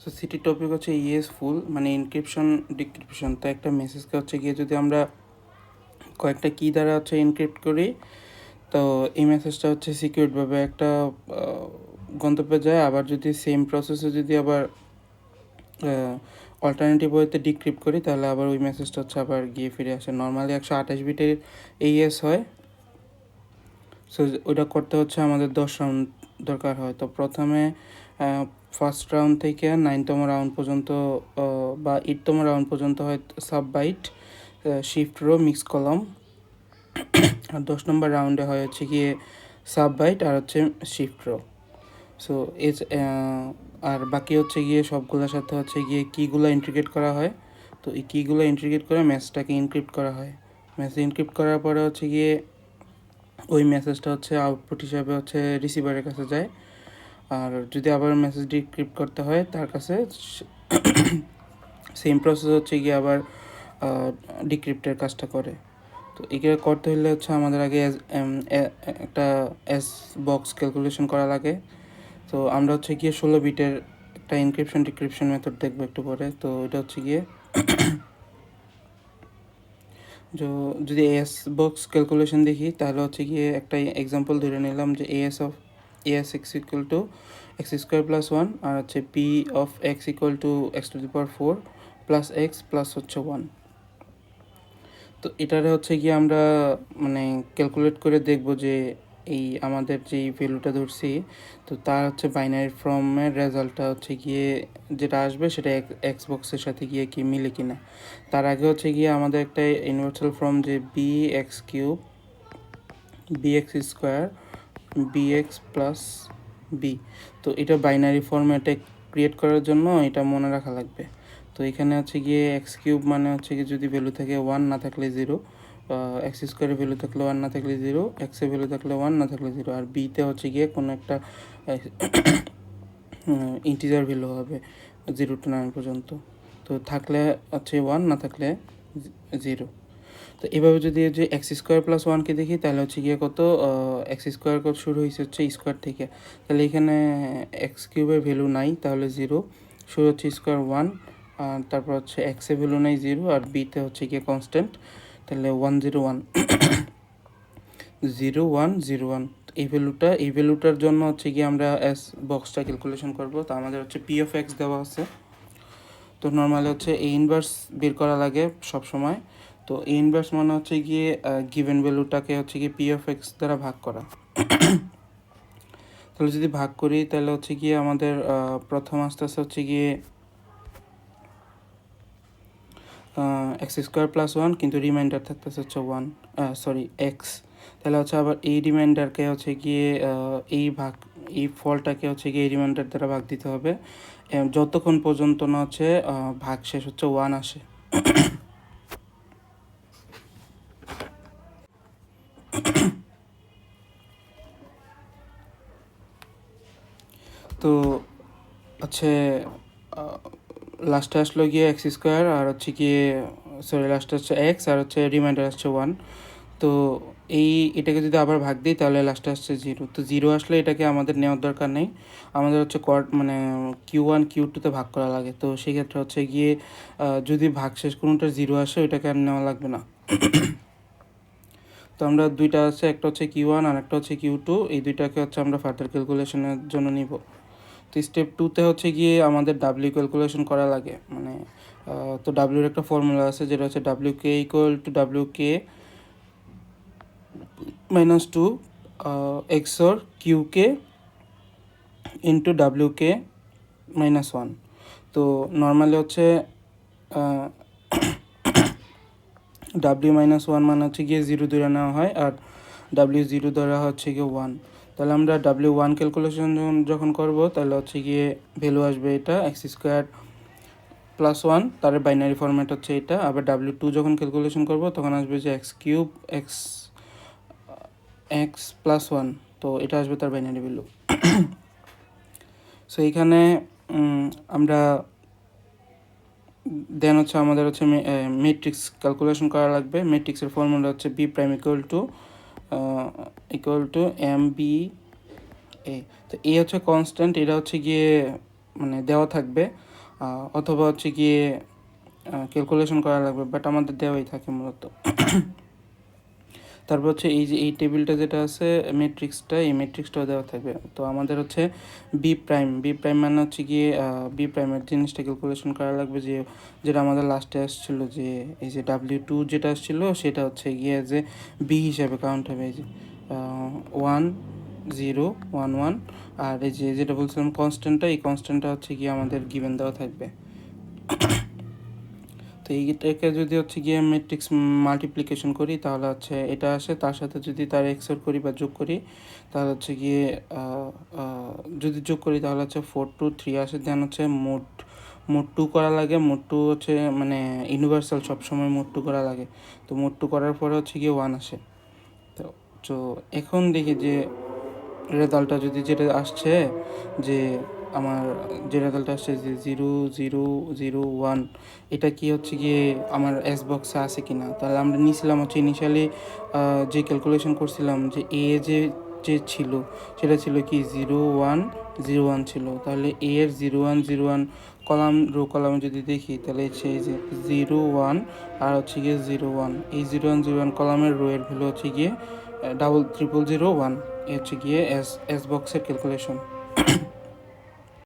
So city topic হচ্ছে ES ফুল, মানে inscription decryption. তো একটা মেসেজকে হচ্ছে গিয়ে যদি আমরা কয়েকটা কি দ্বারা হচ্ছে ইনক্রিপ্ট করি, তো এই মেসেজটা হচ্ছে সিকিউরভাবে একটা গন্তব্যে যায়। আবার যদি সেম প্রসেসে যদি আবার অল্টারনেটিভ ওয়েতে ডিক্রিপ্ট করি, তাহলে আবার ওই মেসেজটা হচ্ছে আবার গিয়ে ফিরে আসে। নর্মালি 128 বিটের এইএস হয়। সো ওইটা করতে হচ্ছে আমাদের 10 রাউন্ড দরকার হয়। তো প্রথমে ফার্স্ট রাউন্ড থেকে 9তম রাউন্ড পর্যন্ত বা 8তম রাউন্ড পর্যন্ত হয় sub byte, shift row, mix column. আর 10 নম্বর রাউন্ডে হয় হচ্ছে গিয়ে সাব বাইট আর হচ্ছে শিফট রো। সো আর বাকি হচ্ছে গিয়ে সবগুলোর সাথে হচ্ছে গিয়ে কিগুলো ইন্টিগ্রেট করা হয়। তো এই কিগুলো ইন্টিগ্রেট করে ম্যাসেজটাকে ইনক্রিপ্ট করা হয়। ম্যাসেজ ইনক্রিপ্ট করার পরে হচ্ছে গিয়ে ওই মেসেজটা হচ্ছে আউটপুট হিসাবে হচ্ছে রিসিভারের কাছে যায়। আর যদি আবার মেসেজ ডিক্রিপ্ট করতে হয় তার কাছে, সেম প্রসেস হচ্ছে গিয়ে আবার ডিক্রিপ্টের কাজটা করে। তো এগুলো করতে হলে হচ্ছে আমাদের আগে একটা এস বক্স ক্যালকুলেশন করা লাগে। তো আমরা হচ্ছে গিয়ে 16 বিটের একটা ইনক্রিপশন ডিক্রিপশন মেথড দেখবো একটু পরে। তো এটা হচ্ছে গিয়ে যদি এস বক্স ক্যালকুলেশন দেখি, তাহলে হচ্ছে গিয়ে একটা এক্সাম্পল ধরে নিলাম যে S x equal to x square plus 1, আর হচ্ছে P of x equal to x to the power 4 plus x plus হচ্ছে 1। তো এটারে হচ্ছে গিয়ে আমরা মানে ক্যালকুলেট করে দেখব যে এই আমাদের যেই ভ্যালুটা ধরছি, তো তার হচ্ছে বাইনারি ফর্মের রেজাল্টটা হচ্ছে গিয়ে যেটা আসবে সেটা এক্স বক্সের সাথে গিয়ে কি মিলে কিনা। তার আগে হচ্ছে গিয়ে আমাদের একটা ইউনিভার্সাল ফর্ম যে b x cube b x square b x plus b, তো এটা বাইনারি ফর্মেটে ক্রিয়েট করার জন্য এটা মনে রাখা লাগবে। তো এখানে হচ্ছে গিয়ে এক্স কিউব মানে হচ্ছে গিয়ে যদি ভ্যালু থাকে 1 না থাকলে 0, এক্স স্কোয়ারের ভ্যালু থাকলে 1 না থাকলে 0, এক্সের ভ্যালু থাকলে 1 না থাকলে 0, আর বিতে হচ্ছে গিয়ে কোনো একটা ইন্টিজার ভ্যালু হবে 0 to 9 পর্যন্ত। তো থাকলে হচ্ছে 1, না থাকলে 0। তো এভাবে যদি যে এক্স স্কোয়ার প্লাস 1কে দেখি, তাহলে হচ্ছে গিয়ে কত, এক্স স্কোয়ার কত শুরু হয়েছে হচ্ছে স্কোয়ার থেকে, তাহলে এখানে এক্স কিউবের ভ্যালু নাই, তাহলে 0 শুরু হচ্ছে স্কোয়ার 1, আর তারপর হচ্ছে এক্সের ভ্যালু নাই 0, আর বিতে হচ্ছে গিয়ে কনস্ট্যান্ট, তাহলে 1 0 1 0 1 0 1। এই ভ্যালুটার জন্য হচ্ছে গিয়ে আমরা এস বক্সটা ক্যালকুলেশন করব। তো আমাদের হচ্ছে পি অফ এক্স দেওয়া আছে। তো নর্মালি হচ্ছে এই ইনভার্স বের করা লাগে সব সময়। তো এই ইনভার্স মানে হচ্ছে গিয়ে গিভেন ভ্যালুটাকে হচ্ছে গিয়ে পি অফ এক্স দ্বারা ভাগ করা। তাহলে যদি ভাগ করি, তাহলে হচ্ছে গিয়ে আমাদের প্রথম আস্তে আস্তে হচ্ছে গিয়ে এক্স স্কোয়ার প্লাস 1, কিন্তু রিমাইন্ডার থাকতেছে হচ্ছে 1, সরি এক্স। তাহলে হচ্ছে আবার এই রিমাইন্ডারকে হচ্ছে গিয়ে এই ফলটাকে হচ্ছে গিয়ে এই রিমাইন্ডার দ্বারা ভাগ দিতে হবে যতক্ষণ পর্যন্ত না হচ্ছে ভাগ শেষ হচ্ছে 1 আসে। তো হচ্ছে লাস্টে আসলো গিয়ে এক্স স্কোয়ার, আর হচ্ছে গিয়ে সরি লাস্টে হচ্ছে এক্স, আর হচ্ছে রিমাইন্ডার আসছে 1। তো এটাকে যদি আবার ভাগ দিই, তাহলে লাস্টে আসছে 0। তো 0 আসলে এটাকে আমাদের নেওয়ার দরকার নেই, আমাদের হচ্ছে মানে Q1 Q2তে ভাগ করা লাগে। তো সেক্ষেত্রে হচ্ছে গিয়ে যদি ভাগ শেষ কোনোটার 0 আসে, ওইটাকে আর নেওয়া লাগবে না। তো আমরা দুইটা আছে, একটা হচ্ছে Q1 আর একটা হচ্ছে Q2, এই দুইটাকে হচ্ছে আমরা ফার্দার ক্যালকুলেশনের জন্য নিব। তো স্টেপ 2তে হচ্ছে গিয়ে আমাদের ডাব্লিউ ক্যালকুলেশন করা লাগে, মানে তো ডাব্লিউর একটা ফর্মুলা আছে যেটা হচ্ছে W K equal to W K minus 2 এক্সর q k into W K minus 1। তো নর্মালি হচ্ছে ডাব্লিউ মাইনাস 1 মানে হচ্ছে গিয়ে 0 ধরে নেওয়া হয়, আর ডাব্লিউ 0 ধরা হচ্ছে গিয়ে 1। তাহলে আমরা ডাব্লিউ 1 ক্যালকুলেশন যখন করব, তাহলে হচ্ছে গিয়ে ভ্যালু আসবে এটা এক্স স্কোয়ার প্লাস 1, তার বাইনারি ফরম্যাট হচ্ছে এটা। আবার ডাব্লিউ 2 যখন ক্যালকুলেশন করব, তখন আসবে যে এক্স কিউব এক্স প্লাস 1, তো এটা আসবে তার বাইনারি ভ্যালু। সো এইখানে আমরা দেন হচ্ছে আমাদের হচ্ছে ম্যাট্রিক্স ক্যালকুলেশন করা লাগবে। ম্যাট্রিক্সের ফর্মুলা হচ্ছে B prime equal to M B A. তো এ হচ্ছে কনস্ট্যান্ট, এটা হচ্ছে গিয়ে মানে দেওয়া থাকবে, অথবা হচ্ছে গিয়ে ক্যালকুলেশন করা লাগবে, বাট আমাদের দেওয়াই থাকে মূলত। তারপর হচ্ছে এই যে এই টেবিলটা যেটা আছে ম্যাট্রিক্সটা, এই ম্যাট্রিক্সটাও দেওয়া থাকবে। তো আমাদের হচ্ছে বি প্রাইম মানে হচ্ছে গিয়ে বি প্রাইমের জিনিসটা ক্যালকুলেশন করা লাগবে, যেটা আমাদের লাস্টে আসছিল, যে এই যে W2 যেটা আসছিল সেটা হচ্ছে গিয়ে যে বি হিসাবে কাউন্ট হবে, এই যে 1 0 1 1। আর এই যে যেটা বলছিলাম কনস্ট্যান্টটা, এই কনস্ট্যান্টটা হচ্ছে গিয়ে আমাদের গিভেন দেওয়া থাকবে। তো এইটাকে যদি হচ্ছে গিয়ে ম্যাট্রিক্স মাল্টিপ্লিকেশন করি তাহলে হচ্ছে এটা আসে, তার সাথে যদি তার এক্সর করি বা যোগ করি তাহলে হচ্ছে গিয়ে যদি যোগ করি তাহলে হচ্ছে 4 2 3 আসে। দেন হচ্ছে মোট 2 করা লাগে। মোট 2 হচ্ছে মানে ইউনিভার্সাল, সবসময় মোট 2 করা লাগে। তো মোট 2 করার পরে হচ্ছে গিয়ে 1 আসে। তো তো এখন দেখি যে রেজাল্টটা যদি যেটা আসছে, যে আমার যে রেজাল্টটা আসছে যে 0 0 0 1, এটা কি হচ্ছে গিয়ে আমার এস বক্সে আছে কি না। তাহলে আমরা নিয়েছিলাম হচ্ছে ইনিশিয়ালি যে ক্যালকুলেশন করছিলাম যে এ যে যে ছিল সেটা ছিল কি 0 1 0 1 ছিল। তাহলে এ এর 0 1 0 1 রো কলামে যদি দেখি তাহলে সেই যে 0 1 আর হচ্ছে গিয়ে 0 1, এই 0 1 0 1 কলামের রো এর ভ্যালু হচ্ছে গিয়ে 0 0 0 1। হচ্ছে গিয়ে এস বক্সের ক্যালকুলেশন।